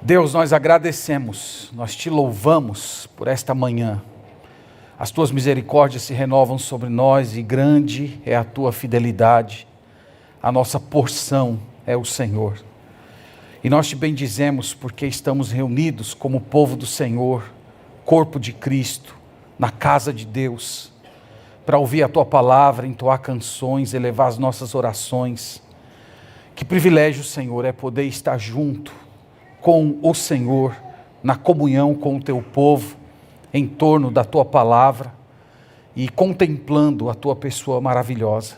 Deus, nós agradecemos, nós te louvamos por esta manhã. As tuas misericórdias se renovam sobre nós e grande é a tua fidelidade. A nossa porção é o Senhor. E nós te bendizemos porque estamos reunidos como povo do Senhor, corpo de Cristo, na casa de Deus, para ouvir a tua palavra, entoar canções, elevar as nossas orações. Que privilégio, Senhor, é poder estar junto com o Senhor, na comunhão com o teu povo, em torno da tua palavra e contemplando a tua pessoa maravilhosa.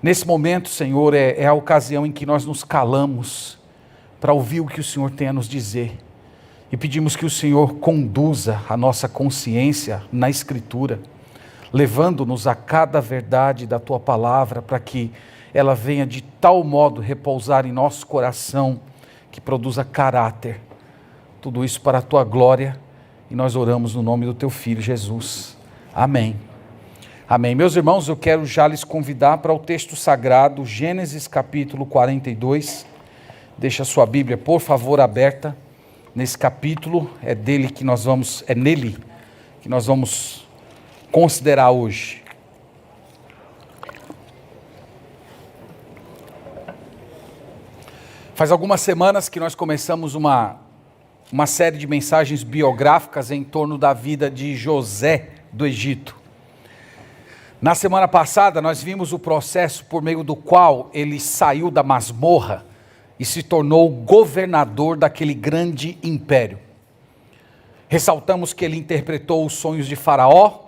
Nesse momento, Senhor, é a ocasião em que nós nos calamos para ouvir o que o Senhor tem a nos dizer. E pedimos que o Senhor conduza a nossa consciência na Escritura, levando-nos a cada verdade da tua palavra, para que ela venha de tal modo repousar em nosso coração, que produza caráter. Tudo isso para a tua glória, e nós oramos no nome do teu Filho Jesus. Amém. Amém. Meus irmãos, eu quero já lhes convidar para o texto sagrado, Gênesis capítulo 42. Deixa a sua Bíblia, por favor, aberta nesse capítulo. É nele que nós vamos considerar hoje. Faz algumas semanas que nós começamos uma série de mensagens biográficas em torno da vida de José do Egito. Na semana passada nós vimos o processo por meio do qual ele saiu da masmorra e se tornou governador daquele grande império. Ressaltamos que ele interpretou os sonhos de Faraó,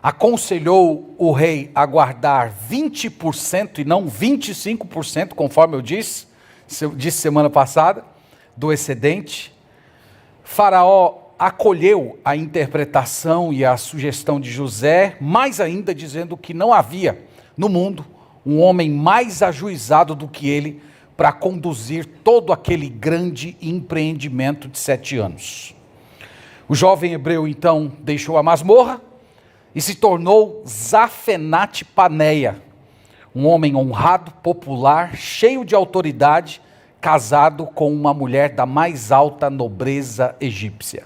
aconselhou o rei a guardar 20% e não 25%, conforme eu disse semana passada, do excedente. Faraó acolheu a interpretação e a sugestão de José, mais ainda dizendo que não havia no mundo um homem mais ajuizado do que ele para conduzir todo aquele grande empreendimento de 7 anos. O jovem hebreu então deixou a masmorra e se tornou Zafenate-Paneia, um homem honrado, popular, cheio de autoridade, casado com uma mulher da mais alta nobreza egípcia.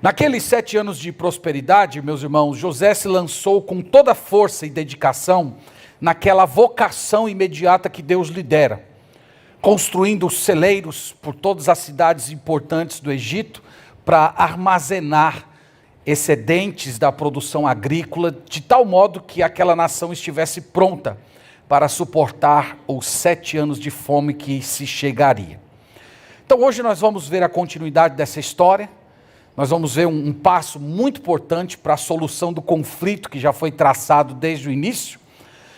Naqueles 7 anos de prosperidade, meus irmãos, José se lançou com toda a força e dedicação naquela vocação imediata que Deus lhe dera, construindo celeiros por todas as cidades importantes do Egito para armazenar excedentes da produção agrícola, de tal modo que aquela nação estivesse pronta para suportar os 7 anos de fome que se chegaria. Então hoje nós vamos ver a continuidade dessa história, nós vamos ver um passo muito importante para a solução do conflito que já foi traçado desde o início,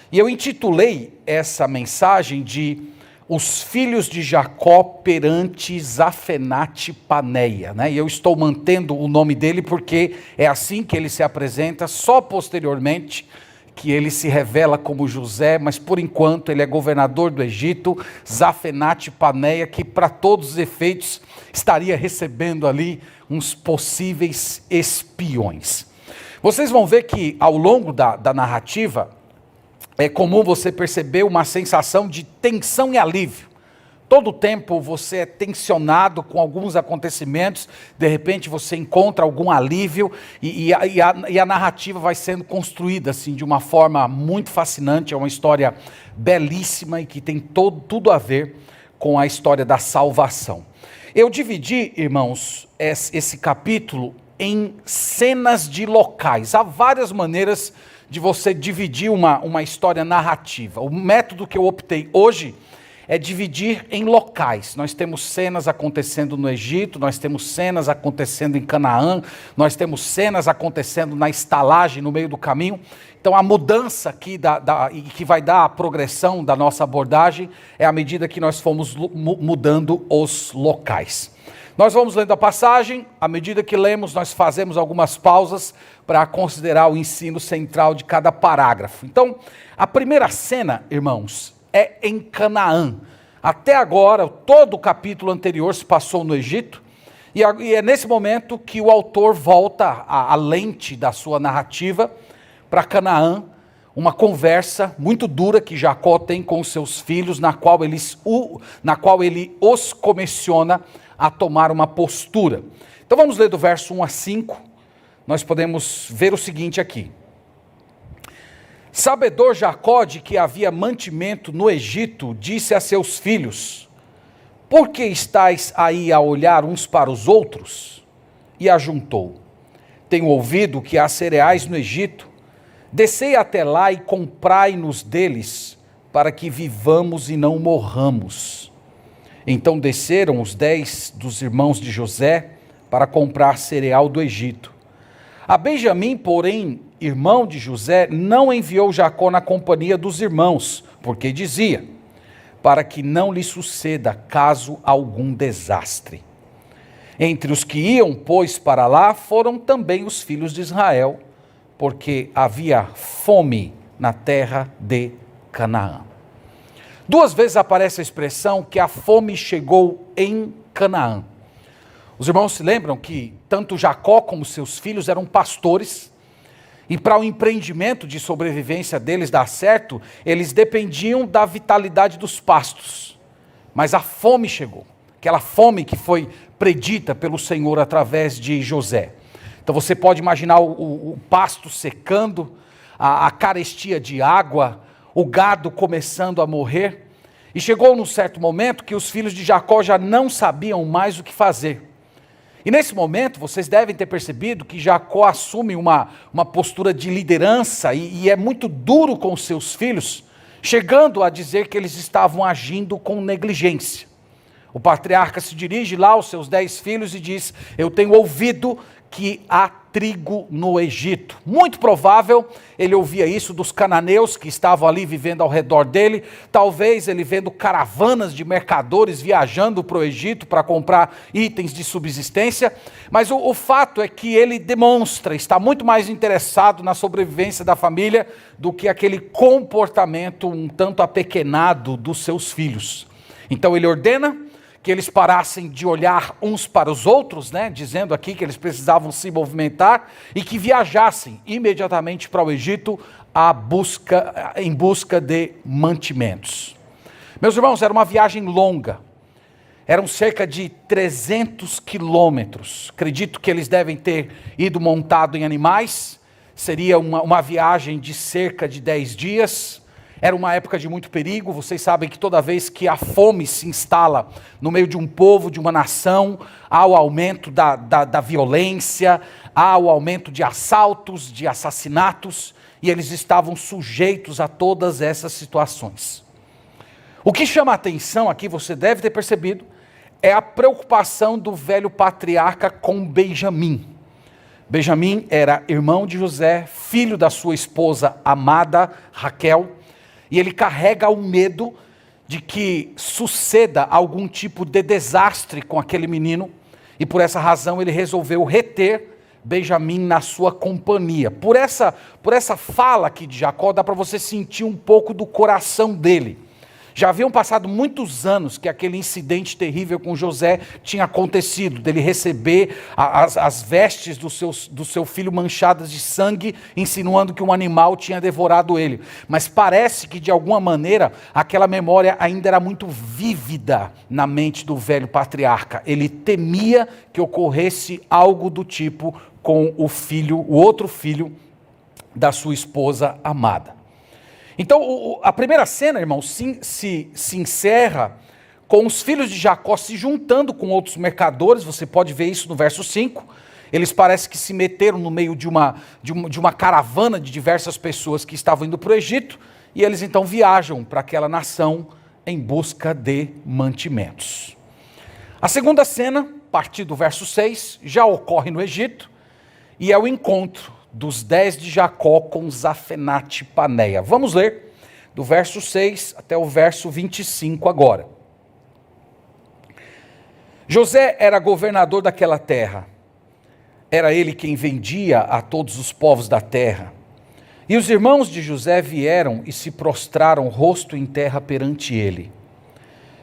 e eu intitulei essa mensagem de Os Filhos de Jacó perante Zafenate-Paneia, né? E eu estou mantendo o nome dele porque é assim que ele se apresenta, só posteriormente que ele se revela como José, mas por enquanto ele é governador do Egito, Zafenate-Paneia, que para todos os efeitos estaria recebendo ali uns possíveis espiões. Vocês vão ver que ao longo da narrativa, é comum você perceber uma sensação de tensão e alívio. Todo o tempo você é tensionado com alguns acontecimentos, de repente você encontra algum alívio e a narrativa vai sendo construída assim, de uma forma muito fascinante. É uma história belíssima e que tem tudo a ver com a história da salvação. Eu dividi, irmãos, esse capítulo em cenas de locais. Há várias maneiras de você dividir uma história narrativa. O método que eu optei hoje é dividir em locais. Nós temos cenas acontecendo no Egito, nós temos cenas acontecendo em Canaã, nós temos cenas acontecendo na estalagem, no meio do caminho. Então a mudança aqui que vai dar a progressão da nossa abordagem é à medida que nós fomos mudando os locais. Nós vamos lendo a passagem, à medida que lemos nós fazemos algumas pausas para considerar o ensino central de cada parágrafo. Então, a primeira cena, irmãos, é em Canaã. Até agora, todo o capítulo anterior se passou no Egito, e é nesse momento que o autor volta a lente da sua narrativa para Canaã, uma conversa muito dura que Jacó tem com os seus filhos, na qual ele os comissiona a tomar uma postura. Então vamos ler do verso 1 a 5, nós podemos ver o seguinte aqui. Sabedor Jacó de que havia mantimento no Egito, disse a seus filhos: por que estáis aí a olhar uns para os outros? E ajuntou: tenho ouvido que há cereais no Egito. Descei até lá e comprai-nos deles, para que vivamos e não morramos. Então desceram os 10 dos irmãos de José para comprar cereal do Egito. A Benjamim, porém, irmão de José, não enviou Jacó na companhia dos irmãos, porque dizia: para que não lhe suceda caso algum desastre. Entre os que iam, pois, para lá, foram também os filhos de Israel, porque havia fome na terra de Canaã. 2 vezes aparece a expressão que a fome chegou em Canaã. Os irmãos se lembram que tanto Jacó como seus filhos eram pastores, e para o empreendimento de sobrevivência deles dar certo, eles dependiam da vitalidade dos pastos. Mas a fome chegou, aquela fome que foi predita pelo Senhor através de José. Então você pode imaginar o pasto secando, a carestia de água, o gado começando a morrer. E chegou num certo momento que os filhos de Jacó já não sabiam mais o que fazer. E nesse momento vocês devem ter percebido que Jacó assume uma postura de liderança e é muito duro com os seus filhos, chegando a dizer que eles estavam agindo com negligência. O patriarca se dirige lá aos seus 10 filhos e diz: eu tenho ouvido que há trigo no Egito. Muito provável ele ouvia isso dos cananeus que estavam ali vivendo ao redor dele, talvez ele vendo caravanas de mercadores viajando para o Egito para comprar itens de subsistência, mas o fato é que ele demonstra estar muito mais interessado na sobrevivência da família do que aquele comportamento um tanto apequenado dos seus filhos. Então ele ordena que eles parassem de olhar uns para os outros, dizendo aqui que eles precisavam se movimentar e que viajassem imediatamente para o Egito em busca de mantimentos. Meus irmãos, era uma viagem longa, eram cerca de 300 quilômetros, acredito que eles devem ter ido montado em animais, seria uma viagem de cerca de 10 dias, era uma época de muito perigo. Vocês sabem que toda vez que a fome se instala no meio de um povo, de uma nação, há o aumento da violência, há o aumento de assaltos, de assassinatos, e eles estavam sujeitos a todas essas situações. O que chama a atenção aqui, você deve ter percebido, é a preocupação do velho patriarca com Benjamim. Benjamim era irmão de José, filho da sua esposa amada, Raquel, e ele carrega o medo de que suceda algum tipo de desastre com aquele menino, e por essa razão ele resolveu reter Benjamim na sua companhia. Por essa fala aqui de Jacó, dá para você sentir um pouco do coração dele. Já haviam passado muitos anos que aquele incidente terrível com José tinha acontecido, dele receber as vestes do seu filho manchadas de sangue, insinuando que um animal tinha devorado ele. Mas parece que de alguma maneira aquela memória ainda era muito vívida na mente do velho patriarca. Ele temia que ocorresse algo do tipo com o outro filho da sua esposa amada. Então, a primeira cena, irmãos, se encerra com os filhos de Jacó se juntando com outros mercadores. Você pode ver isso no verso 5. Eles parecem que se meteram no meio de uma caravana de diversas pessoas que estavam indo para o Egito, e eles então viajam para aquela nação em busca de mantimentos. A segunda cena, a partir do verso 6, já ocorre no Egito, e é o encontro dos 10 de Jacó com Zafenate Paneia. Vamos ler do verso 6 até o verso 25 agora. José era governador daquela terra. Era ele quem vendia a todos os povos da terra. E os irmãos de José vieram e se prostraram rosto em terra perante ele.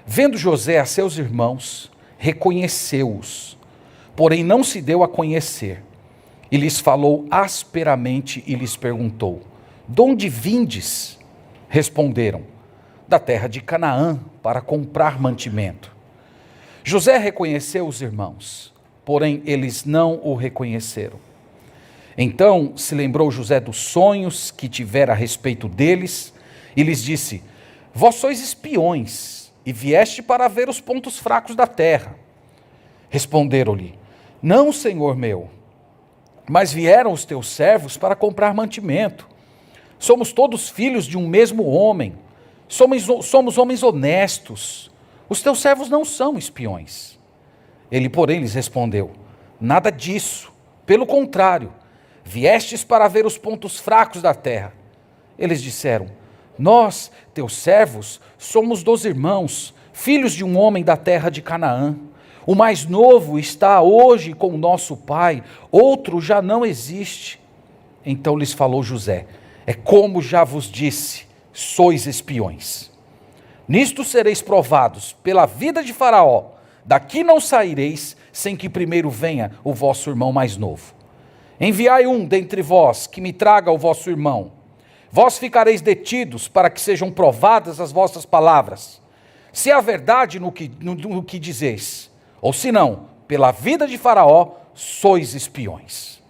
Vendo José a seus irmãos, reconheceu-os, porém não se deu a conhecer. E lhes falou asperamente e lhes perguntou: De onde vindes? Responderam: da terra de Canaã, para comprar mantimento. José reconheceu os irmãos, porém eles não o reconheceram. Então se lembrou José dos sonhos que tivera a respeito deles, e lhes disse: vós sois espiões, e vieste para ver os pontos fracos da terra. Responderam-lhe: não, senhor meu, mas vieram os teus servos para comprar mantimento. Somos todos filhos de um mesmo homem, somos homens honestos. Os teus servos não são espiões. Ele, porém, lhes respondeu: nada disso, pelo contrário, viestes para ver os pontos fracos da terra. Eles disseram: nós, teus servos, somos 12 irmãos, filhos de um homem da terra de Canaã. O mais novo está hoje com o nosso pai, outro já não existe. Então lhes falou José: é como já vos disse, sois espiões. Nisto sereis provados pela vida de Faraó. Daqui não saireis, sem que primeiro venha o vosso irmão mais novo. Enviai um dentre vós, que me traga o vosso irmão. Vós ficareis detidos, para que sejam provadas as vossas palavras, se há verdade no que dizeis, ou se não, pela vida de Faraó, sois espiões.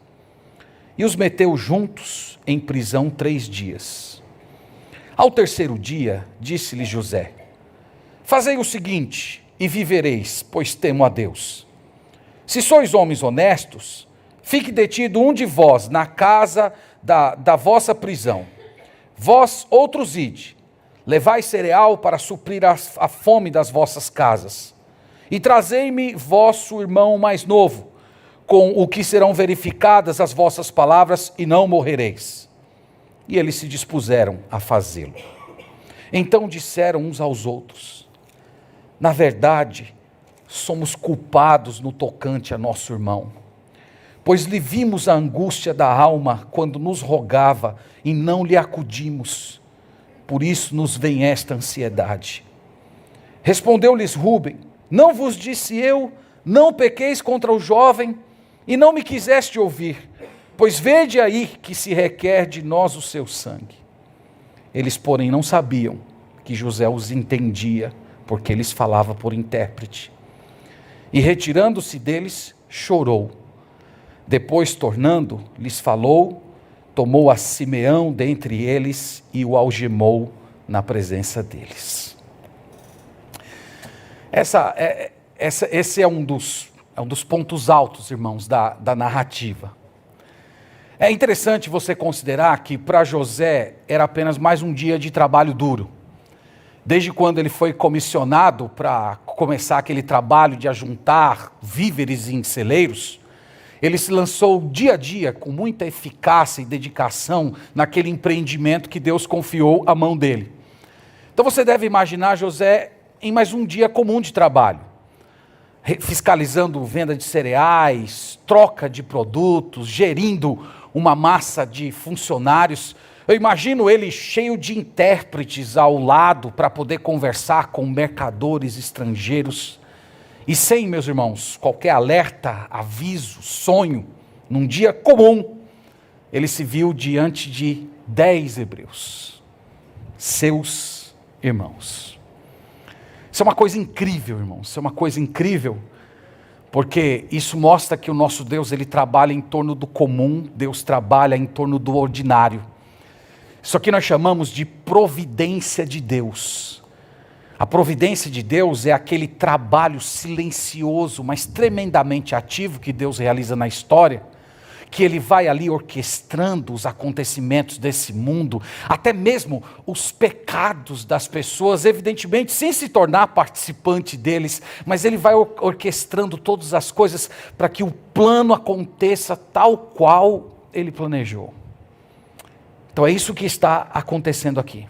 E os meteu juntos em prisão 3 dias. Ao terceiro dia, disse-lhe José: fazei o seguinte, e vivereis, pois temo a Deus. Se sois homens honestos, fique detido um de vós na casa da vossa prisão. Vós outros ide, levai cereal para suprir a fome das vossas casas. E trazei-me vosso irmão mais novo, com o que serão verificadas as vossas palavras, e não morrereis. E eles se dispuseram a fazê-lo. Então disseram uns aos outros: na verdade, somos culpados no tocante a nosso irmão, pois lhe vimos a angústia da alma quando nos rogava e não lhe acudimos. Por isso nos vem esta ansiedade. Respondeu-lhes Rúben: não vos disse eu, não pequeis contra o jovem, e não me quiseste ouvir, pois vede aí que se requer de nós o seu sangue. Eles, porém, não sabiam que José os entendia, porque lhes falava por intérprete. E retirando-se deles, chorou. Depois, tornando, lhes falou, tomou a Simeão dentre eles e o algemou na presença deles. Esse é um dos pontos altos, irmãos, da narrativa. É interessante você considerar que para José era apenas mais um dia de trabalho duro. Desde quando ele foi comissionado para começar aquele trabalho de ajuntar víveres em celeiros, ele se lançou dia a dia com muita eficácia e dedicação naquele empreendimento que Deus confiou à mão dele. Então você deve imaginar José em mais um dia comum de trabalho, fiscalizando venda de cereais, troca de produtos, gerindo uma massa de funcionários. Eu imagino ele cheio de intérpretes ao lado para poder conversar com mercadores estrangeiros. E sem, meus irmãos, qualquer alerta, aviso, sonho, num dia comum, ele se viu diante de 10 hebreus, seus irmãos. Isso é uma coisa incrível, irmãos, isso é uma coisa incrível, porque isso mostra que o nosso Deus, ele trabalha em torno do comum, Deus trabalha em torno do ordinário. Isso aqui nós chamamos de providência de Deus. A providência de Deus é aquele trabalho silencioso, mas tremendamente ativo que Deus realiza na história, que Ele vai ali orquestrando os acontecimentos desse mundo, até mesmo os pecados das pessoas, evidentemente sem se tornar participante deles, mas Ele vai orquestrando todas as coisas para que o plano aconteça tal qual Ele planejou. Então é isso que está acontecendo aqui.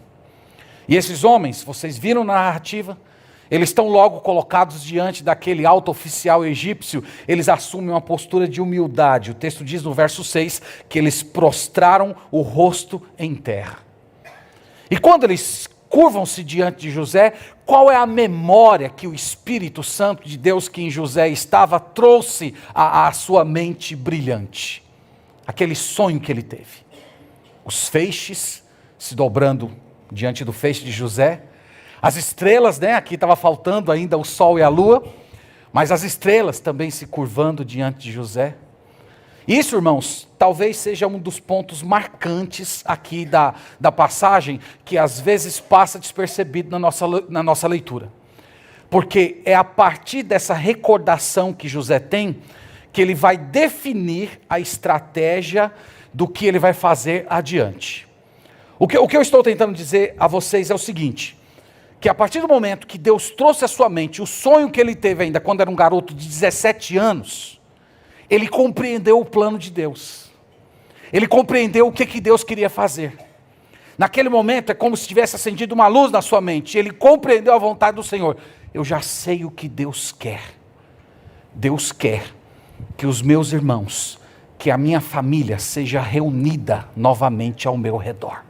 E esses homens, vocês viram na narrativa, eles estão logo colocados diante daquele alto oficial egípcio, eles assumem uma postura de humildade. O texto diz no verso 6 que eles prostraram o rosto em terra. E quando eles curvam-se diante de José, qual é a memória que o Espírito Santo de Deus que em José estava trouxe à sua mente brilhante? Aquele sonho que ele teve. O os feixes se dobrando diante do feixe de José, as estrelas, né? Aqui estava faltando ainda o sol e a lua, mas as estrelas também se curvando diante de José. Isso, irmãos, talvez seja um dos pontos marcantes aqui da passagem, que às vezes passa despercebido na nossa leitura. Porque é a partir dessa recordação que José tem, que ele vai definir a estratégia do que ele vai fazer adiante. O que eu estou tentando dizer a vocês é o seguinte, que a partir do momento que Deus trouxe à sua mente o sonho que ele teve ainda quando era um garoto de 17 anos, ele compreendeu o plano de Deus. Ele compreendeu o que Deus queria fazer. Naquele momento é como se tivesse acendido uma luz na sua mente. Ele compreendeu a vontade do Senhor. Eu já sei o que Deus quer. Deus quer que os meus irmãos, que a minha família seja reunida novamente ao meu redor.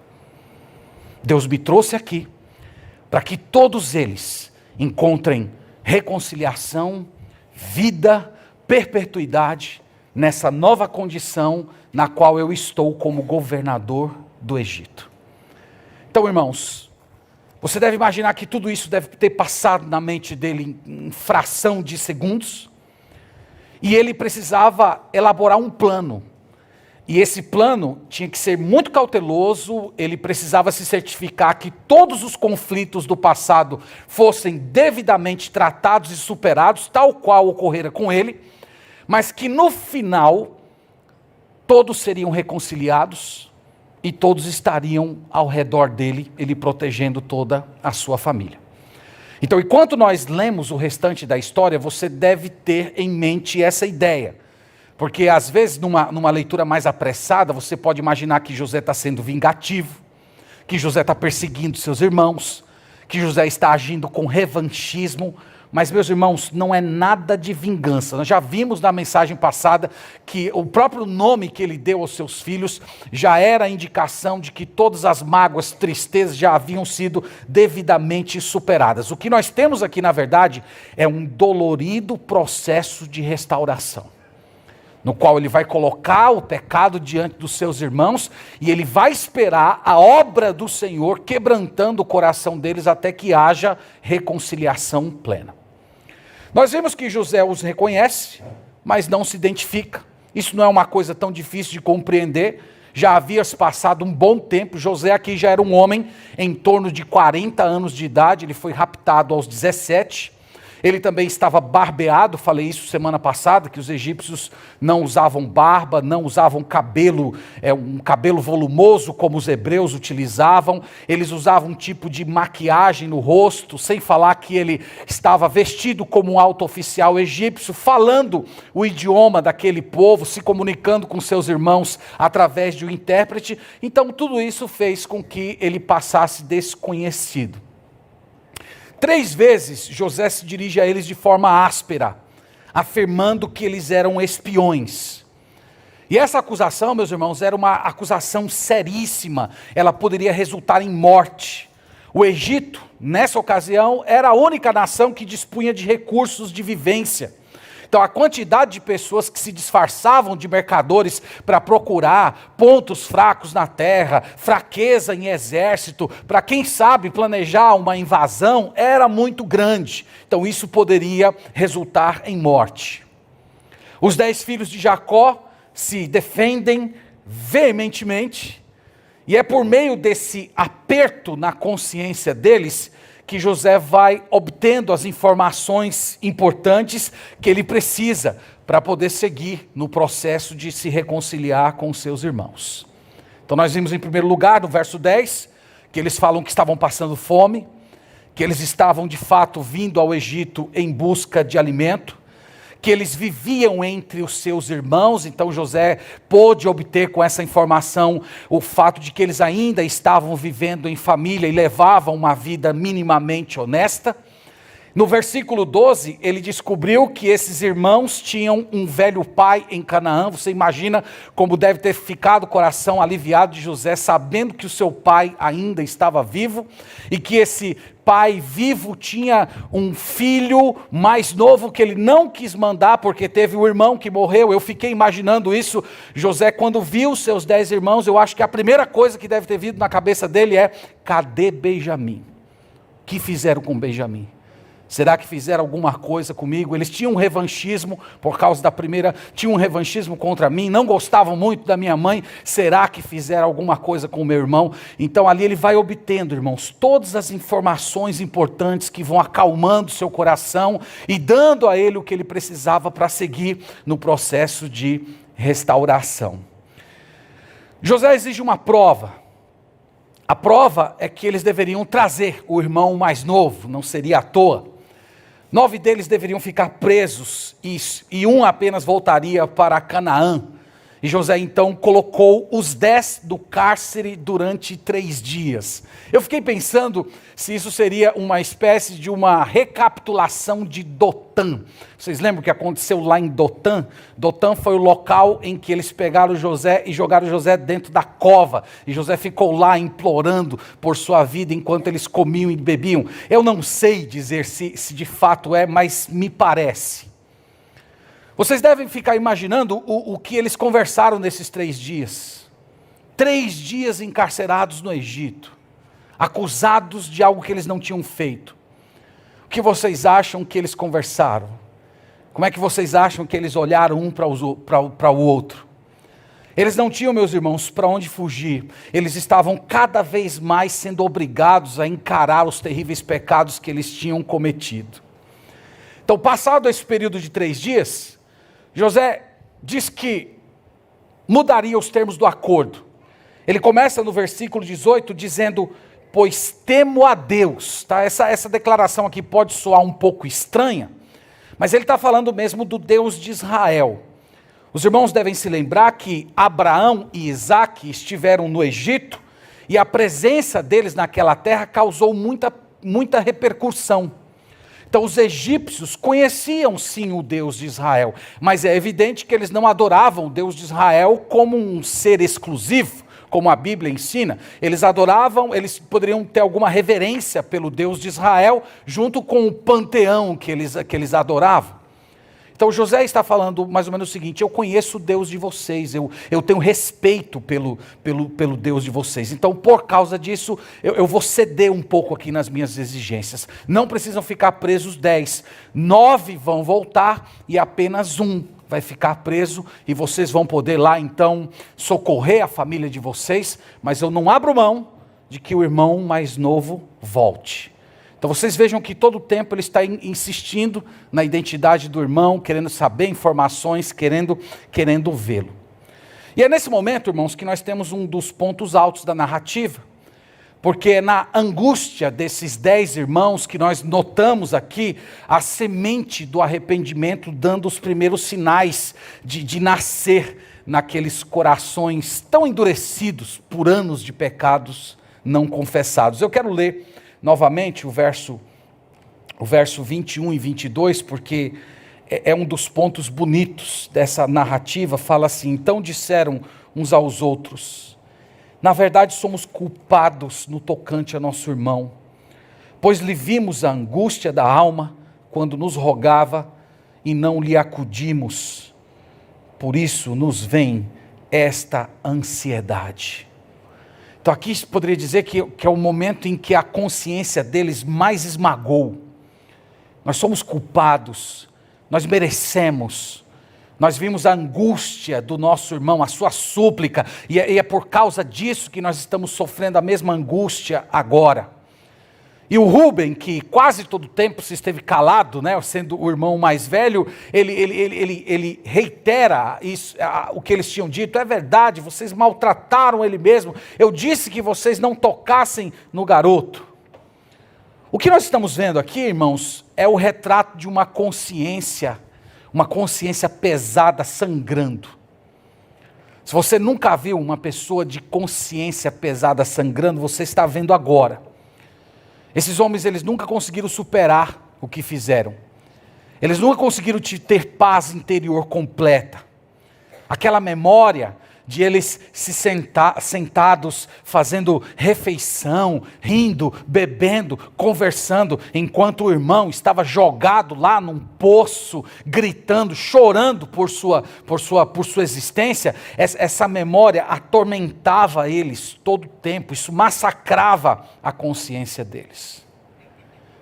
Deus me trouxe aqui para que todos eles encontrem reconciliação, vida, perpetuidade nessa nova condição na qual eu estou como governador do Egito. Então, irmãos, você deve imaginar que tudo isso deve ter passado na mente dele em fração de segundos, e ele precisava elaborar um plano. E esse plano tinha que ser muito cauteloso, ele precisava se certificar que todos os conflitos do passado fossem devidamente tratados e superados, tal qual ocorrera com ele, mas que no final todos seriam reconciliados e todos estariam ao redor dele, ele protegendo toda a sua família. Então, enquanto nós lemos o restante da história, você deve ter em mente essa ideia. Porque às vezes numa leitura mais apressada, você pode imaginar que José está sendo vingativo, que José está perseguindo seus irmãos, que José está agindo com revanchismo. Mas, meus irmãos, não é nada de vingança. Nós já vimos na mensagem passada que o próprio nome que ele deu aos seus filhos já era a indicação de que todas as mágoas, tristezas já haviam sido devidamente superadas. O que nós temos aqui, na verdade, é um dolorido processo de restauração, no qual ele vai colocar o pecado diante dos seus irmãos e ele vai esperar a obra do Senhor quebrantando o coração deles até que haja reconciliação plena. Nós vemos que José os reconhece, mas não se identifica. Isso não é uma coisa tão difícil de compreender. Já havia se passado um bom tempo. José aqui já era um homem em torno de 40 anos de idade. Ele foi raptado aos 17. Ele também estava barbeado, falei isso semana passada, que os egípcios não usavam barba, não usavam cabelo, um cabelo volumoso como os hebreus utilizavam. Eles usavam um tipo de maquiagem no rosto, sem falar que ele estava vestido como um alto oficial egípcio, falando o idioma daquele povo, se comunicando com seus irmãos através de um intérprete. Então tudo isso fez com que ele passasse desconhecido. 3 vezes José se dirige a eles de forma áspera, afirmando que eles eram espiões. E essa acusação, meus irmãos, era uma acusação seríssima, ela poderia resultar em morte. O Egito, nessa ocasião, era a única nação que dispunha de recursos de vivência. Então a quantidade de pessoas que se disfarçavam de mercadores para procurar pontos fracos na terra, fraqueza em exército, para quem sabe planejar uma invasão, era muito grande. Então isso poderia resultar em morte. Os 10 filhos de Jacó se defendem veementemente, e é por meio desse aperto na consciência deles que José vai obtendo as informações importantes que ele precisa para poder seguir no processo de se reconciliar com seus irmãos. Então nós vimos em primeiro lugar, no verso 10, que eles falam que estavam passando fome, que eles estavam de fato vindo ao Egito em busca de alimento, que eles viviam entre os seus irmãos. Então José pôde obter com essa informação o fato de que eles ainda estavam vivendo em família e levavam uma vida minimamente honesta. No versículo 12, ele descobriu que esses irmãos tinham um velho pai em Canaã. Você imagina como deve ter ficado o coração aliviado de José, sabendo que o seu pai ainda estava vivo e que esse pai vivo tinha um filho mais novo que ele não quis mandar porque teve um irmão que morreu. Eu fiquei imaginando isso. José, quando viu seus 10 irmãos, eu acho que a primeira coisa que deve ter vindo na cabeça dele é: cadê Benjamim? O que fizeram com Benjamim? Será que fizeram alguma coisa comigo? Eles tinham um revanchismo por causa da primeira, tinham um revanchismo contra mim, não gostavam muito da minha mãe. Será que fizeram alguma coisa com o meu irmão? Então ali ele vai obtendo, irmãos, todas as informações importantes que vão acalmando seu coração e dando a ele o que ele precisava para seguir no processo de restauração. José exige uma prova. A prova é que eles deveriam trazer o irmão mais novo, não seria à toa. 9 deles deveriam ficar presos e um apenas voltaria para Canaã. E José então colocou os 10 do cárcere durante 3 dias. Eu fiquei pensando se isso seria uma espécie de uma recapitulação de Dotã. Vocês lembram o que aconteceu lá em Dotã? Dotã foi o local em que eles pegaram José e jogaram José dentro da cova. E José ficou lá implorando por sua vida enquanto eles comiam e bebiam. Eu não sei dizer se de fato é, mas me parece. Vocês devem ficar imaginando o que eles conversaram nesses 3 dias. 3 dias encarcerados no Egito, acusados de algo que eles não tinham feito. O que vocês acham que eles conversaram? Como é que vocês acham que eles olharam um para o outro? Eles não tinham, meus irmãos, para onde fugir. Eles estavam cada vez mais sendo obrigados a encarar os terríveis pecados que eles tinham cometido. Então, passado esse período de 3 dias, José diz que mudaria os termos do acordo. Ele começa no versículo 18 dizendo: pois temo a Deus. Tá? Essa declaração aqui pode soar um pouco estranha, mas ele está falando mesmo do Deus de Israel. Os irmãos devem se lembrar que Abraão e Isaque estiveram no Egito e a presença deles naquela terra causou muita repercussão. Então os egípcios conheciam sim o Deus de Israel, mas é evidente que eles não adoravam o Deus de Israel como um ser exclusivo, como a Bíblia ensina. Eles adoravam, eles poderiam ter alguma reverência pelo Deus de Israel, junto com o panteão que eles adoravam. Então José está falando mais ou menos o seguinte: eu conheço o Deus de vocês, eu tenho respeito pelo Deus de vocês. Então por causa disso, eu vou ceder um pouco aqui nas minhas exigências. Não precisam ficar presos 10, 9 vão voltar e apenas um vai ficar preso. E vocês vão poder lá então socorrer a família de vocês, mas eu não abro mão de que o irmão mais novo volte. Então vocês vejam que todo o tempo ele está insistindo na identidade do irmão, querendo saber informações, querendo vê-lo. E é nesse momento, irmãos, que nós temos um dos pontos altos da narrativa, porque é na angústia desses 10 irmãos que nós notamos aqui a semente do arrependimento dando os primeiros sinais de nascer naqueles corações tão endurecidos por anos de pecados não confessados. Eu quero ler novamente o verso 21 e 22, porque é um dos pontos bonitos dessa narrativa. Fala assim: então disseram uns aos outros: na verdade somos culpados no tocante a nosso irmão, pois lhe vimos a angústia da alma quando nos rogava e não lhe acudimos, por isso nos vem esta ansiedade. Então aqui poderia dizer que é o momento em que a consciência deles mais esmagou. Nós somos culpados, nós merecemos, nós vimos a angústia do nosso irmão, a sua súplica, e é por causa disso que nós estamos sofrendo a mesma angústia agora. E o Rúben, que quase todo o tempo se esteve calado, né, sendo o irmão mais velho, ele reitera isso, o que eles tinham dito: é verdade, vocês maltrataram ele mesmo, eu disse que vocês não tocassem no garoto. O que nós estamos vendo aqui, irmãos, é o retrato de uma consciência pesada, sangrando. Se você nunca viu uma pessoa de consciência pesada sangrando, você está vendo agora. Esses homens, eles nunca conseguiram superar o que fizeram. Eles nunca conseguiram ter paz interior completa. Aquela memória de eles sentados, fazendo refeição, rindo, bebendo, conversando, enquanto o irmão estava jogado lá num poço, gritando, chorando por sua existência. Essa memória atormentava eles todo o tempo, isso massacrava a consciência deles.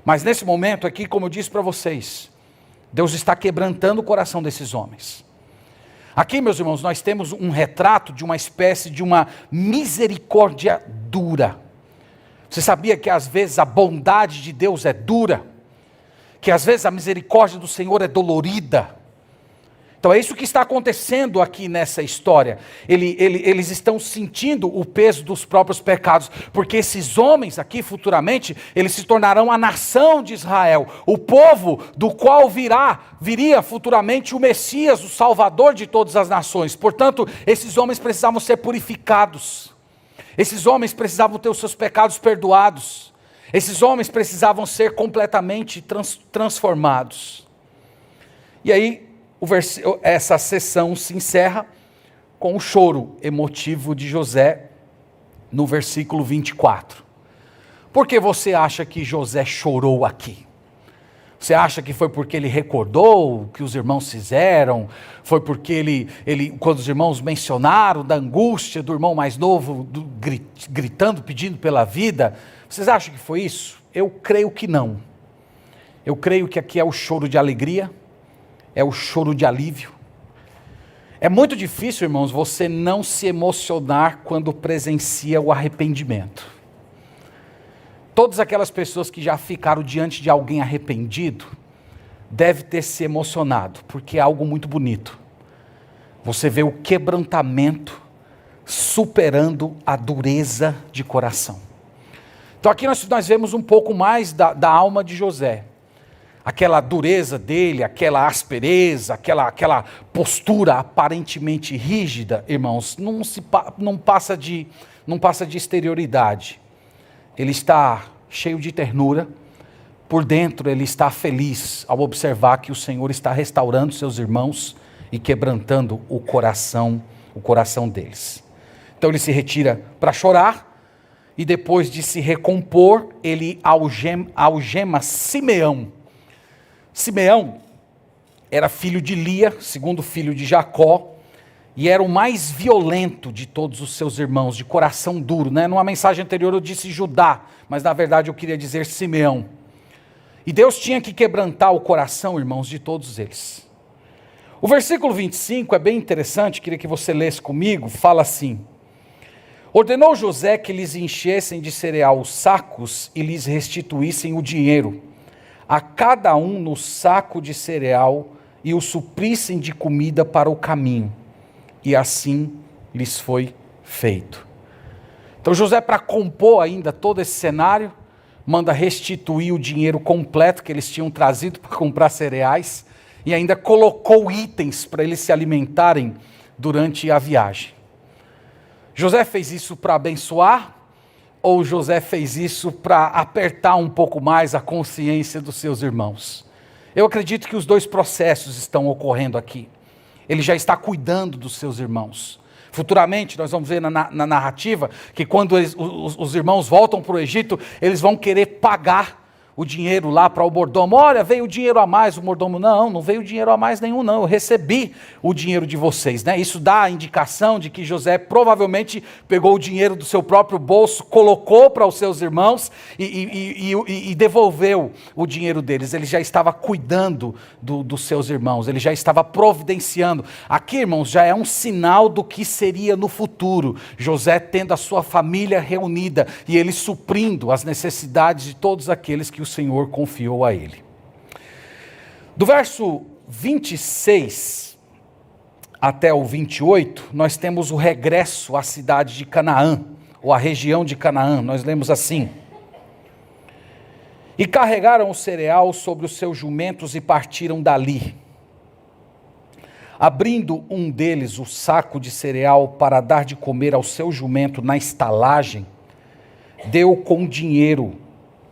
Mas nesse momento aqui, como eu disse para vocês, Deus está quebrantando o coração desses homens. Aqui, meus irmãos, nós temos um retrato de uma espécie de uma misericórdia dura. Você sabia que às vezes a bondade de Deus é dura? Que às vezes a misericórdia do Senhor é dolorida? Então é isso que está acontecendo aqui nessa história. Eles estão sentindo o peso dos próprios pecados, porque esses homens aqui futuramente, eles se tornarão a nação de Israel, o povo do qual viria futuramente o Messias, o Salvador de todas as nações. Portanto, esses homens precisavam ser purificados, esses homens precisavam ter os seus pecados perdoados, esses homens precisavam ser completamente transformados. E aí, essa sessão se encerra com o choro emotivo de José no versículo 24. Por que você acha que José chorou aqui? Você acha que foi porque ele recordou o que os irmãos fizeram? Foi porque quando os irmãos mencionaram da angústia do irmão mais novo, gritando, pedindo pela vida? Vocês acham que foi isso? Eu creio que não. Eu creio que aqui é o choro de alegria, é o choro de alívio. É muito difícil, irmãos, você não se emocionar quando presencia o arrependimento. Todas aquelas pessoas que já ficaram diante de alguém arrependido, devem ter se emocionado, porque é algo muito bonito. Você vê o quebrantamento superando a dureza de coração. Então aqui nós vemos um pouco mais da alma de José. Aquela dureza dele, aquela aspereza, aquela postura aparentemente rígida, irmãos, não passa de exterioridade. Ele está cheio de ternura, por dentro ele está feliz ao observar que o Senhor está restaurando seus irmãos e quebrantando o coração deles. Então ele se retira para chorar e depois de se recompor, ele algema Simeão. Simeão era filho de Lia, segundo filho de Jacó, e era o mais violento de todos os seus irmãos, de coração duro, né? Numa mensagem anterior eu disse Judá, mas na verdade eu queria dizer Simeão. E Deus tinha que quebrantar o coração, irmãos, de todos eles. O versículo 25 é bem interessante, queria que você lesse comigo, fala assim: ordenou José que lhes enchessem de cereal os sacos e lhes restituíssem o dinheiro, a cada um no saco de cereal, e o suprissem de comida para o caminho. E assim lhes foi feito. Então José, para compor ainda todo esse cenário, manda restituir o dinheiro completo que eles tinham trazido para comprar cereais, e ainda colocou itens para eles se alimentarem durante a viagem. José fez isso para abençoar, ou José fez isso para apertar um pouco mais a consciência dos seus irmãos? Eu acredito que os dois processos estão ocorrendo aqui. Ele já está cuidando dos seus irmãos. Futuramente, nós vamos ver na narrativa que quando os irmãos voltam para o Egito, eles vão querer pagar o dinheiro lá para o mordomo. Olha, veio o dinheiro a mais. O mordomo, não veio dinheiro a mais nenhum, não. Eu recebi o dinheiro de vocês, né? Isso dá a indicação de que José provavelmente pegou o dinheiro do seu próprio bolso, colocou para os seus irmãos e devolveu o dinheiro deles. Ele já estava cuidando dos seus irmãos, ele já estava providenciando. Aqui, irmãos, já é um sinal do que seria no futuro. José tendo a sua família reunida e ele suprindo as necessidades de todos aqueles que o Senhor confiou a ele. Do verso 26 até o 28, nós temos o regresso à cidade de Canaã, ou à região de Canaã. Nós lemos assim: e carregaram o cereal sobre os seus jumentos e partiram dali. Abrindo um deles o saco de cereal para dar de comer ao seu jumento na estalagem, deu com dinheiro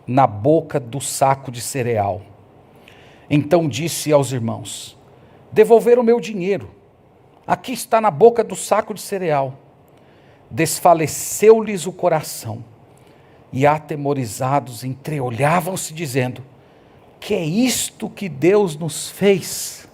na boca do saco de cereal. Então disse aos irmãos: devolveram o meu dinheiro. Aqui está na boca do saco de cereal. Desfaleceu-lhes o coração. E atemorizados entreolhavam-se, dizendo: que é isto que Deus nos fez?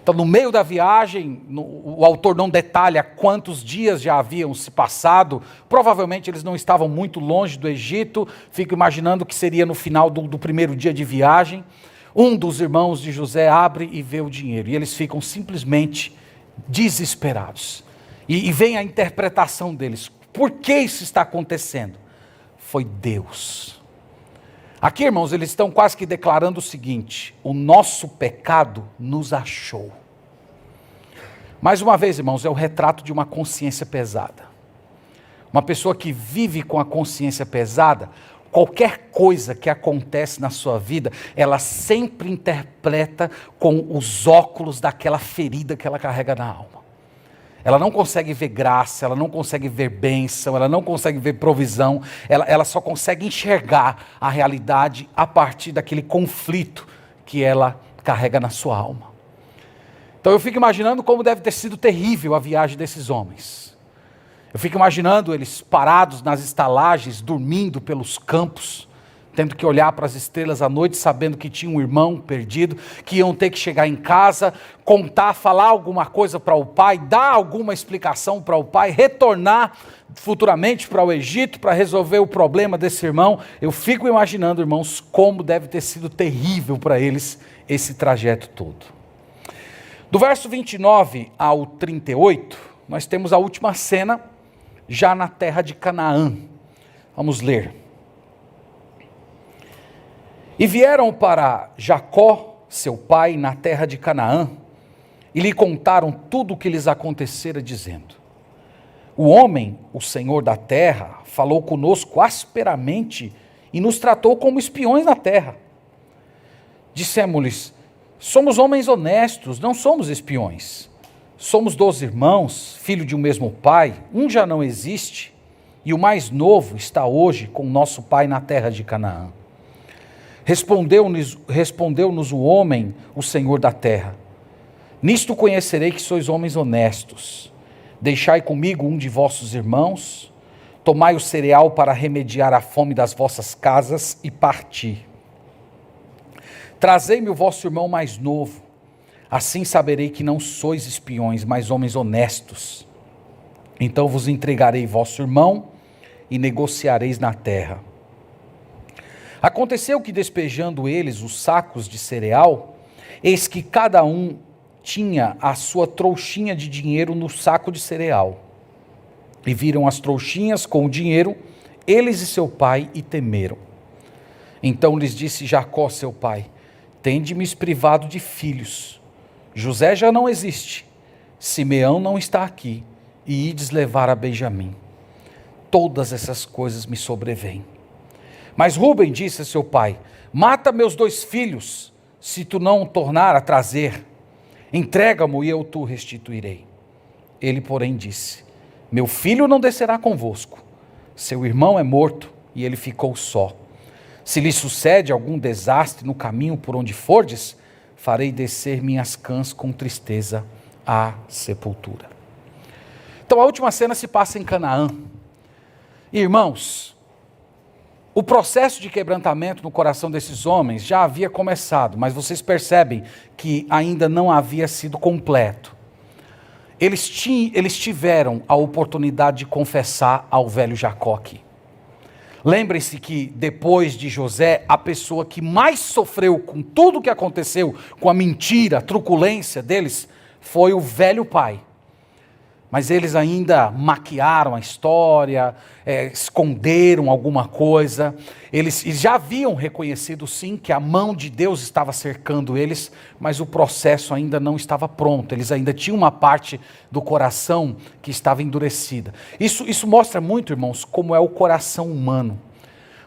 Então, no meio da viagem, o autor não detalha quantos dias já haviam se passado. Provavelmente eles não estavam muito longe do Egito. Fico imaginando que seria no final do primeiro dia de viagem. Um dos irmãos de José abre e vê o dinheiro. E eles ficam simplesmente desesperados. E vem a interpretação deles. Por que isso está acontecendo? Foi Deus. Aqui, irmãos, eles estão quase que declarando o seguinte: o nosso pecado nos achou. Mais uma vez, irmãos, é o retrato de uma consciência pesada. Uma pessoa que vive com a consciência pesada, qualquer coisa que acontece na sua vida, ela sempre interpreta com os óculos daquela ferida que ela carrega na alma. Ela não consegue ver graça, ela não consegue ver bênção, ela não consegue ver provisão, ela só consegue enxergar a realidade a partir daquele conflito que ela carrega na sua alma. Então eu fico imaginando como deve ter sido terrível a viagem desses homens. Eu fico imaginando eles parados nas estalagens, dormindo pelos campos, tendo que olhar para as estrelas à noite, sabendo que tinha um irmão perdido, que iam ter que chegar em casa, contar, falar alguma coisa para o pai, dar alguma explicação para o pai, retornar futuramente para o Egito para resolver o problema desse irmão. Eu fico imaginando, irmãos, como deve ter sido terrível para eles esse trajeto todo. Do verso 29 ao 38, nós temos a última cena, já na terra de Canaã. Vamos ler. E vieram para Jacó, seu pai, na terra de Canaã, e lhe contaram tudo o que lhes acontecera, dizendo: o homem, o senhor da terra, falou conosco asperamente e nos tratou como espiões na terra. Dissemos-lhes: somos homens honestos, não somos espiões. Somos 12 irmãos, filho de um mesmo pai, um já não existe, e o mais novo está hoje com nosso pai na terra de Canaã. Respondeu-nos o homem, o senhor da terra: nisto conhecerei que sois homens honestos. Deixai comigo um de vossos irmãos, tomai o cereal para remediar a fome das vossas casas e parti. Trazei-me o vosso irmão mais novo, assim saberei que não sois espiões, mas homens honestos. Então vos entregarei vosso irmão e negociareis na terra. Aconteceu que, despejando eles os sacos de cereal, eis que cada um tinha a sua trouxinha de dinheiro no saco de cereal. E viram as trouxinhas com o dinheiro, eles e seu pai, e temeram. Então lhes disse Jacó, seu pai: tende-me privado de filhos. José já não existe, Simeão não está aqui, e ides levar a Benjamim. Todas essas coisas me sobrevêm. Mas Rúben disse a seu pai: mata meus 2 filhos, se tu não o tornar a trazer. Entrega-mo e eu tu restituirei. Ele, porém, disse: meu filho não descerá convosco. Seu irmão é morto e ele ficou só. Se lhe sucede algum desastre no caminho por onde fordes, farei descer minhas cãs com tristeza à sepultura. Então a última cena se passa em Canaã. Irmãos, o processo de quebrantamento no coração desses homens já havia começado, mas vocês percebem que ainda não havia sido completo. Eles tiveram a oportunidade de confessar ao velho Jacó aqui. Lembrem-se que depois de José, a pessoa que mais sofreu com tudo o que aconteceu, com a mentira, a truculência deles, foi o velho pai. Mas eles ainda maquiaram a história, esconderam alguma coisa. Eles já haviam reconhecido sim que a mão de Deus estava cercando eles, mas o processo ainda não estava pronto. Eles ainda tinham uma parte do coração que estava endurecida. Isso mostra muito, irmãos, como é o coração humano.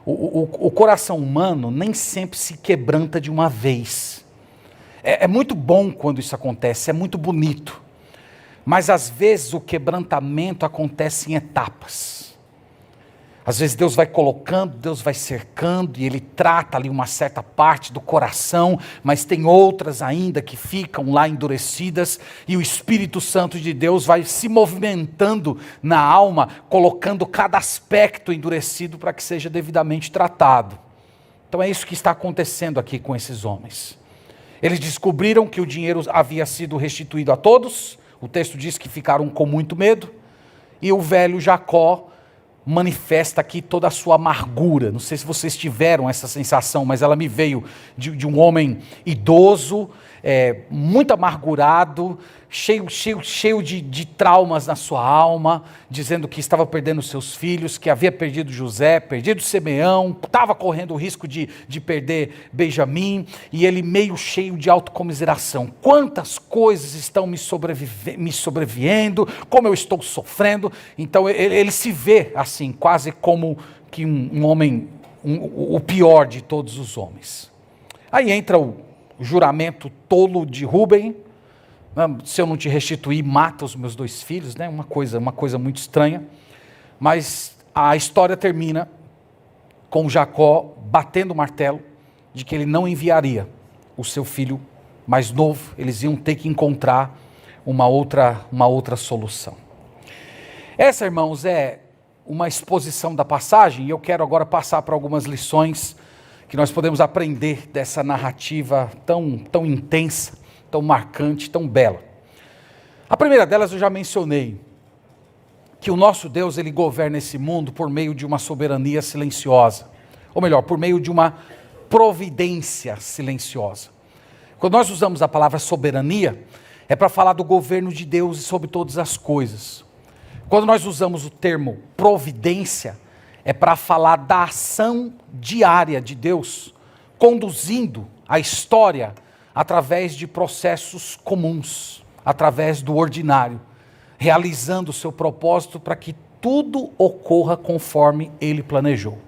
O coração humano nem sempre se quebranta de uma vez. É muito bom quando isso acontece, é muito bonito. Mas às vezes o quebrantamento acontece em etapas. Às vezes Deus vai colocando, Deus vai cercando e Ele trata ali uma certa parte do coração, mas tem outras ainda que ficam lá endurecidas e o Espírito Santo de Deus vai se movimentando na alma, colocando cada aspecto endurecido para que seja devidamente tratado. Então é isso que está acontecendo aqui com esses homens. Eles descobriram que o dinheiro havia sido restituído a todos, o texto diz que ficaram com muito medo, e o velho Jacó manifesta aqui toda a sua amargura. Não sei se vocês tiveram essa sensação, mas ela me veio de um homem idoso, muito amargurado, cheio de traumas na sua alma, dizendo que estava perdendo seus filhos, que havia perdido José, perdido Simeão, estava correndo o risco de perder Benjamim, e ele meio cheio de autocomiseração. Quantas coisas estão me sobreviendo, como eu estou sofrendo. Então ele se vê assim, quase como que um homem, o pior de todos os homens. Aí entra o juramento tolo de Rúben: se eu não te restituir, mata os meus 2 filhos, né? Uma coisa muito estranha. Mas a história termina com Jacó batendo o martelo de que ele não enviaria o seu filho mais novo. Eles iam ter que encontrar uma outra solução. Essa, irmãos, é uma exposição da passagem, e eu quero agora passar para algumas lições que nós podemos aprender dessa narrativa tão intensa, tão marcante, tão bela. A primeira delas eu já mencionei, que o nosso Deus, ele governa esse mundo por meio de uma soberania silenciosa, ou melhor, por meio de uma providência silenciosa. Quando nós usamos a palavra soberania, é para falar do governo de Deus sobre todas as coisas. Quando nós usamos o termo providência, é para falar da ação diária de Deus, conduzindo a história através de processos comuns, através do ordinário, realizando o seu propósito para que tudo ocorra conforme Ele planejou.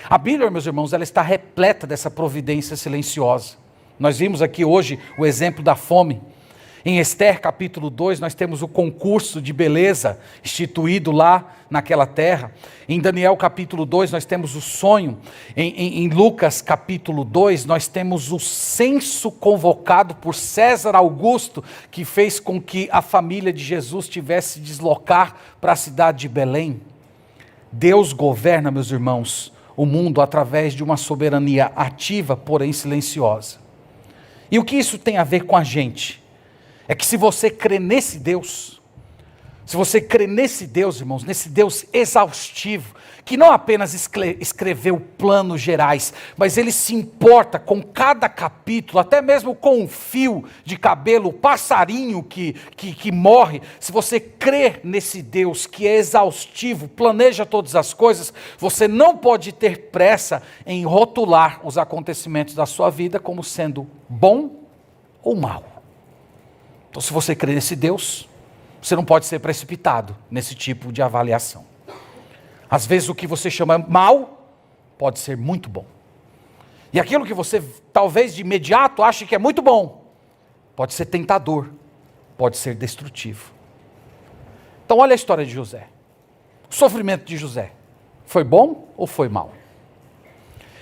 A Bíblia, meus irmãos, ela está repleta dessa providência silenciosa. Nós vimos aqui hoje o exemplo da fome. Em Esther capítulo 2, nós temos o concurso de beleza instituído lá naquela terra. Em Daniel capítulo 2, nós temos o sonho. Em Lucas capítulo 2, nós temos o censo convocado por César Augusto, que fez com que a família de Jesus tivesse de deslocar para a cidade de Belém. Deus governa, meus irmãos, o mundo através de uma soberania ativa, porém silenciosa. E o que isso tem a ver com a gente? É que se você crê nesse Deus, irmãos, nesse Deus exaustivo, que não apenas escreveu planos gerais, mas Ele se importa com cada capítulo, até mesmo com um fio de cabelo, o passarinho que morre. Se você crê nesse Deus que é exaustivo, planeja todas as coisas, você não pode ter pressa em rotular os acontecimentos da sua vida como sendo bom ou mal. Então, se você crê nesse Deus, você não pode ser precipitado nesse tipo de avaliação. Às vezes o que você chama mal, pode ser muito bom. E aquilo que você talvez de imediato ache que é muito bom, pode ser tentador, pode ser destrutivo. Então olha a história de José. O sofrimento de José, foi bom ou foi mal?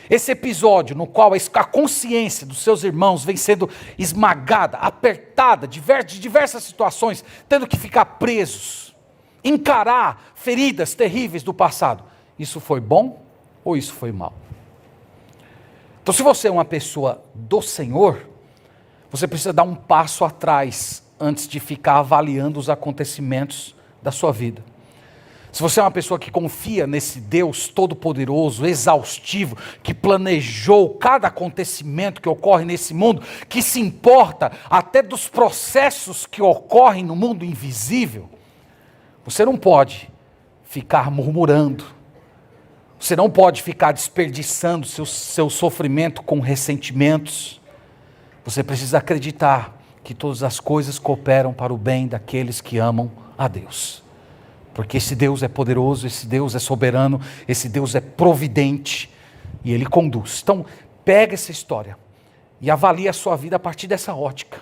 Esse episódio no qual a consciência dos seus irmãos vem sendo esmagada, apertada, de diversas situações, tendo que ficar presos, encarar feridas terríveis do passado. Isso foi bom ou isso foi mal? Então, se você é uma pessoa do Senhor, você precisa dar um passo atrás antes de ficar avaliando os acontecimentos da sua vida. Se você é uma pessoa que confia nesse Deus todo-poderoso, exaustivo, que planejou cada acontecimento que ocorre nesse mundo, que se importa até dos processos que ocorrem no mundo invisível, você não pode ficar murmurando, você não pode ficar desperdiçando seu sofrimento com ressentimentos. Você precisa acreditar que todas as coisas cooperam para o bem daqueles que amam a Deus. Porque esse Deus é poderoso, esse Deus é soberano, esse Deus é providente e Ele conduz. Então, pega essa história e avalie a sua vida a partir dessa ótica.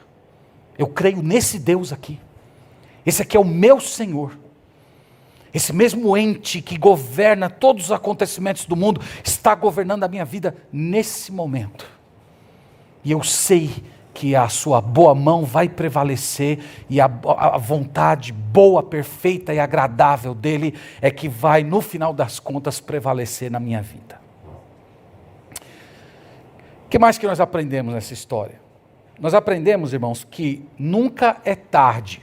Eu creio nesse Deus aqui. Esse aqui é o meu Senhor. esse mesmo ente que governa todos os acontecimentos do mundo, está governando a minha vida nesse momento. E eu sei que a sua boa mão vai prevalecer e a vontade boa, perfeita e agradável dele é que vai, no final das contas, prevalecer na minha vida. O que mais que nós aprendemos nessa história? Nós aprendemos, irmãos, que nunca é tarde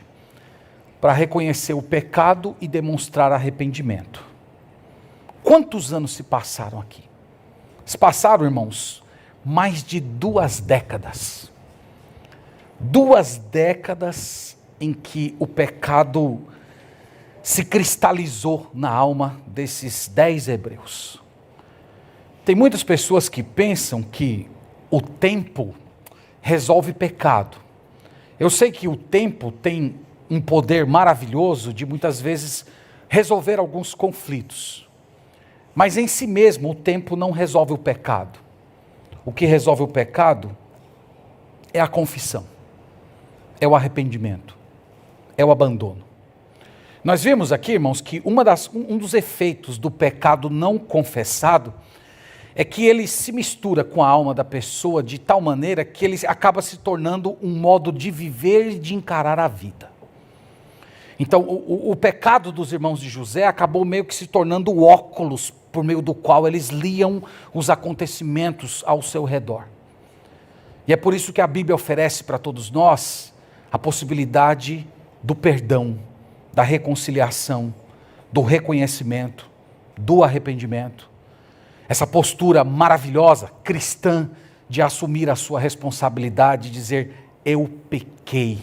para reconhecer o pecado e demonstrar arrependimento. Quantos anos se passaram aqui? Se passaram, irmãos, mais de 2 décadas. 2 décadas em que o pecado se cristalizou na alma desses 10 hebreus. Tem muitas pessoas que pensam que o tempo resolve pecado. Eu sei que o tempo tem um poder maravilhoso de muitas vezes resolver alguns conflitos. Mas em si mesmo o tempo não resolve o pecado. O que resolve o pecado é a confissão, é o arrependimento, é o abandono. Nós vimos aqui, irmãos, que um dos efeitos do pecado não confessado é que ele se mistura com a alma da pessoa de tal maneira que ele acaba se tornando um modo de viver e de encarar a vida. Então, o pecado dos irmãos de José acabou meio que se tornando o óculos por meio do qual eles liam os acontecimentos ao seu redor. E é por isso que a Bíblia oferece para todos nós a possibilidade do perdão, da reconciliação, do reconhecimento, do arrependimento. Essa postura maravilhosa, cristã, de assumir a sua responsabilidade e dizer, eu pequei.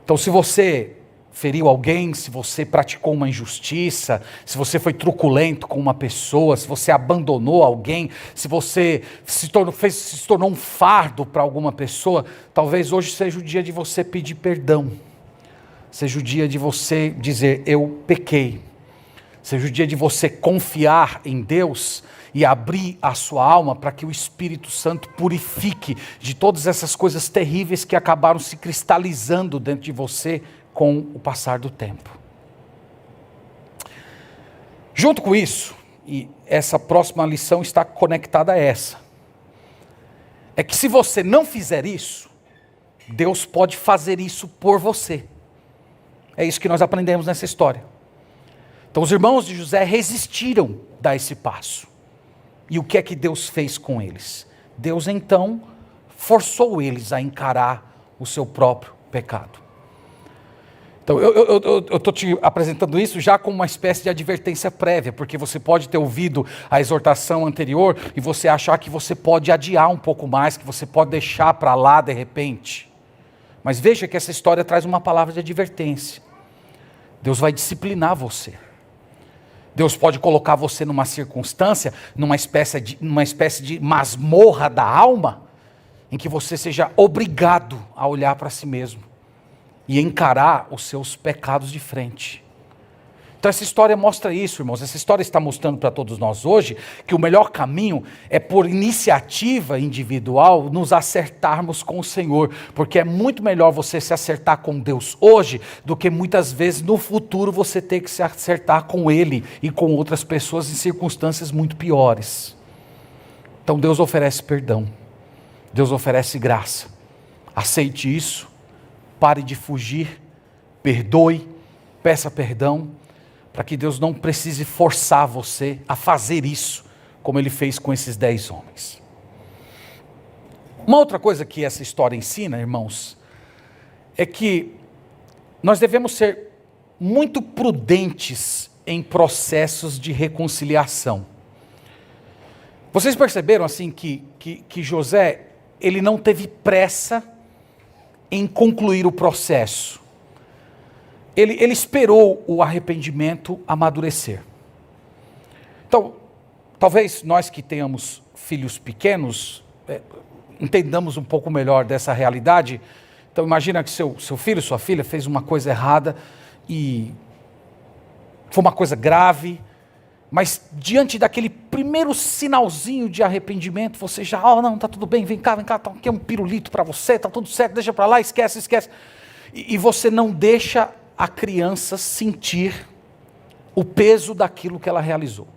Então, se você feriu alguém, se você praticou uma injustiça, se você foi truculento com uma pessoa, se você abandonou alguém, se você se tornou um fardo para alguma pessoa, talvez hoje seja o dia de você pedir perdão. Seja o dia de você dizer, eu pequei. Seja o dia de você confiar em Deus e abrir a sua alma para que o Espírito Santo purifique de todas essas coisas terríveis que acabaram se cristalizando dentro de você com o passar do tempo. Junto com isso, e essa próxima lição está conectada a essa, é que se você não fizer isso, Deus pode fazer isso por você. É isso que nós aprendemos nessa história. Então os irmãos de José resistiram a dar esse passo. E o que é que Deus fez com eles? Deus então forçou eles a encarar o seu próprio pecado. Então eu estou te apresentando isso já como uma espécie de advertência prévia, porque você pode ter ouvido a exortação anterior e você achar que você pode adiar um pouco mais, que você pode deixar para lá de repente. Mas veja que essa história traz uma palavra de advertência. Deus vai disciplinar você. Deus pode colocar você numa circunstância, numa espécie de masmorra da alma, em que você seja obrigado a olhar para si mesmo e encarar os seus pecados de frente. Então essa história mostra isso, irmãos. Essa história está mostrando para todos nós hoje que o melhor caminho é por iniciativa individual nos acertarmos com o Senhor, porque é muito melhor você se acertar com Deus hoje do que muitas vezes no futuro você ter que se acertar com Ele e com outras pessoas em circunstâncias muito piores. Então Deus oferece perdão, Deus oferece graça. Aceite isso, pare de fugir, perdoe, peça perdão, para que Deus não precise forçar você a fazer isso, como Ele fez com esses 10 homens. Uma outra coisa que essa história ensina, irmãos, é que nós devemos ser muito prudentes em processos de reconciliação. Vocês perceberam assim que José, ele não teve pressa em concluir o processo. Ele esperou o arrependimento amadurecer. Então, talvez nós que tenhamos filhos pequenos, entendamos um pouco melhor dessa realidade. Então imagina que seu filho, sua filha fez uma coisa errada e foi uma coisa grave, mas diante daquele primeiro sinalzinho de arrependimento, você já, não, tá tudo bem, vem cá, tá aqui um pirulito para você, tá tudo certo, deixa para lá, esquece. E você não deixa a criança sentir o peso daquilo que ela realizou.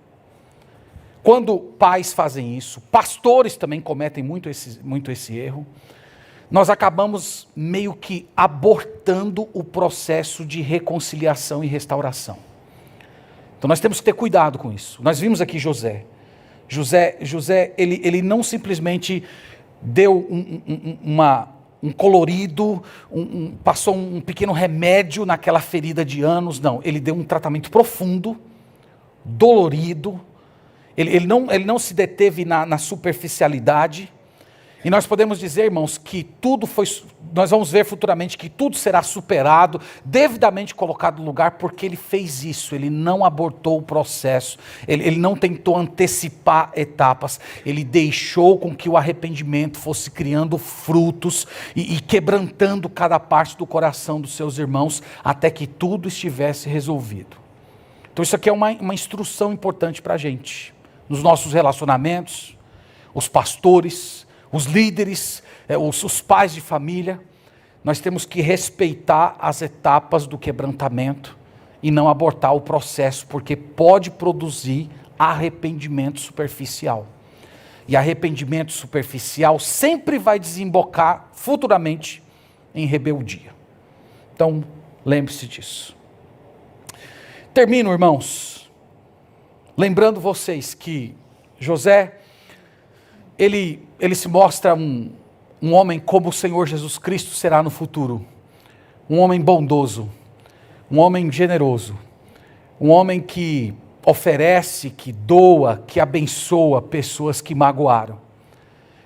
Quando pais fazem isso, pastores também cometem muito esse erro, nós acabamos meio que abortando o processo de reconciliação e restauração. Então nós temos que ter cuidado com isso. Nós vimos aqui José, ele não simplesmente deu um colorido, passou um pequeno remédio naquela ferida de anos, não. Ele deu um tratamento profundo, dolorido. Ele não se deteve na superficialidade. E nós podemos dizer, irmãos, que nós vamos ver futuramente que tudo será superado, devidamente colocado no lugar, porque ele fez isso, ele não abortou o processo, ele não tentou antecipar etapas, ele deixou com que o arrependimento fosse criando frutos e quebrantando cada parte do coração dos seus irmãos, até que tudo estivesse resolvido. Então isso aqui é uma instrução importante para a gente, nos nossos relacionamentos, os pastores, os líderes, os pais de família, nós temos que respeitar as etapas do quebrantamento e não abortar o processo, porque pode produzir arrependimento superficial. E arrependimento superficial sempre vai desembocar futuramente em rebeldia. Então, lembre-se disso. Termino, irmãos, lembrando vocês que José, ele se mostra um homem como o Senhor Jesus Cristo será no futuro. Um homem bondoso, um homem generoso, um homem que oferece, que doa, que abençoa pessoas que magoaram.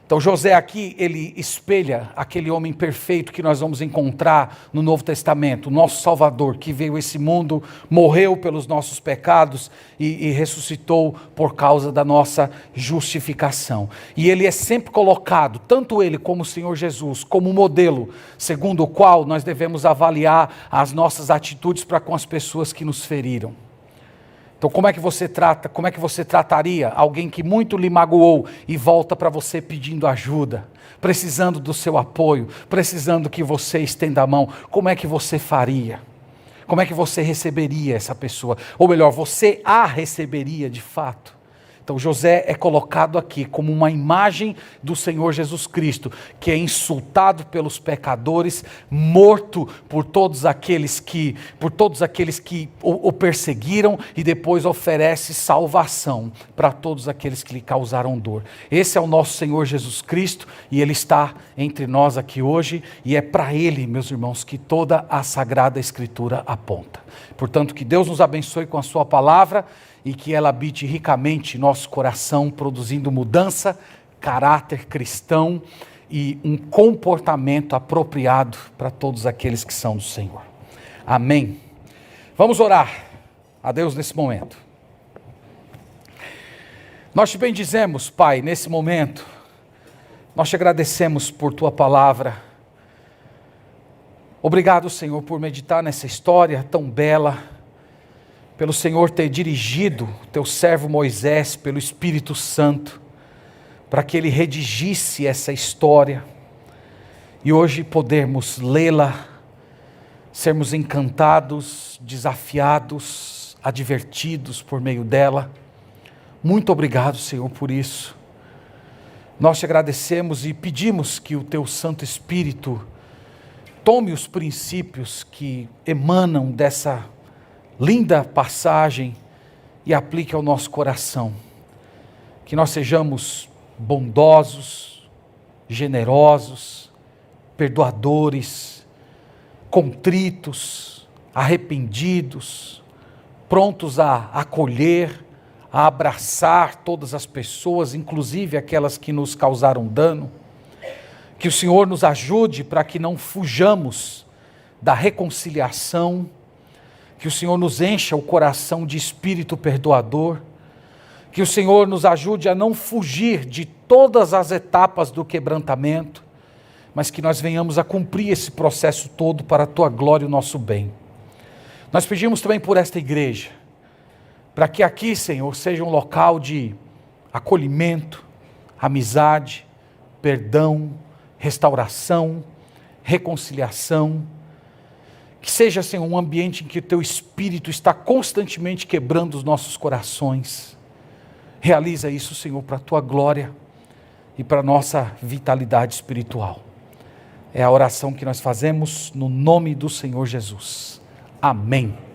Então José aqui, ele espelha aquele homem perfeito que nós vamos encontrar no Novo Testamento, o nosso Salvador, que veio a esse mundo, morreu pelos nossos pecados e ressuscitou por causa da nossa justificação. E ele é sempre colocado, tanto ele como o Senhor Jesus, como modelo, segundo o qual nós devemos avaliar as nossas atitudes para com as pessoas que nos feriram. Então como é que você trataria alguém que muito lhe magoou e volta para você pedindo ajuda, precisando do seu apoio, precisando que você estenda a mão? Como é que você faria? Como é que você receberia essa pessoa? Ou melhor, você a receberia de fato? Então José é colocado aqui como uma imagem do Senhor Jesus Cristo, que é insultado pelos pecadores, morto por todos aqueles que o perseguiram e depois oferece salvação para todos aqueles que lhe causaram dor. Esse é o nosso Senhor Jesus Cristo e Ele está entre nós aqui hoje e é para Ele, meus irmãos, que toda a Sagrada Escritura aponta. Portanto, que Deus nos abençoe com a sua palavra e que ela habite ricamente nosso coração, produzindo mudança, caráter cristão e um comportamento apropriado para todos aqueles que são do Senhor. Amém. Vamos orar a Deus nesse momento. Nós te bendizemos, Pai, nesse momento. Nós te agradecemos por tua palavra. Obrigado, Senhor, por meditar nessa história tão bela, pelo Senhor ter dirigido teu servo Moisés pelo Espírito Santo, para que ele redigisse essa história, e hoje podermos lê-la, sermos encantados, desafiados, advertidos por meio dela. Muito obrigado, Senhor, por isso. Nós te agradecemos e pedimos que o teu Santo Espírito tome os princípios que emanam dessa linda passagem e aplique ao nosso coração. Que nós sejamos bondosos, generosos, perdoadores, contritos, arrependidos, prontos a acolher, a abraçar todas as pessoas, inclusive aquelas que nos causaram dano. Que o Senhor nos ajude para que não fujamos da reconciliação, que o Senhor nos encha o coração de espírito perdoador, que o Senhor nos ajude a não fugir de todas as etapas do quebrantamento, mas que nós venhamos a cumprir esse processo todo para a tua glória e o nosso bem. Nós pedimos também por esta igreja, para que aqui, Senhor, seja um local de acolhimento, amizade, perdão, restauração, reconciliação. Que seja, Senhor, um ambiente em que o Teu Espírito está constantemente quebrando os nossos corações. Realiza isso, Senhor, para a Tua glória e para a nossa vitalidade espiritual. É a oração que nós fazemos no nome do Senhor Jesus. Amém.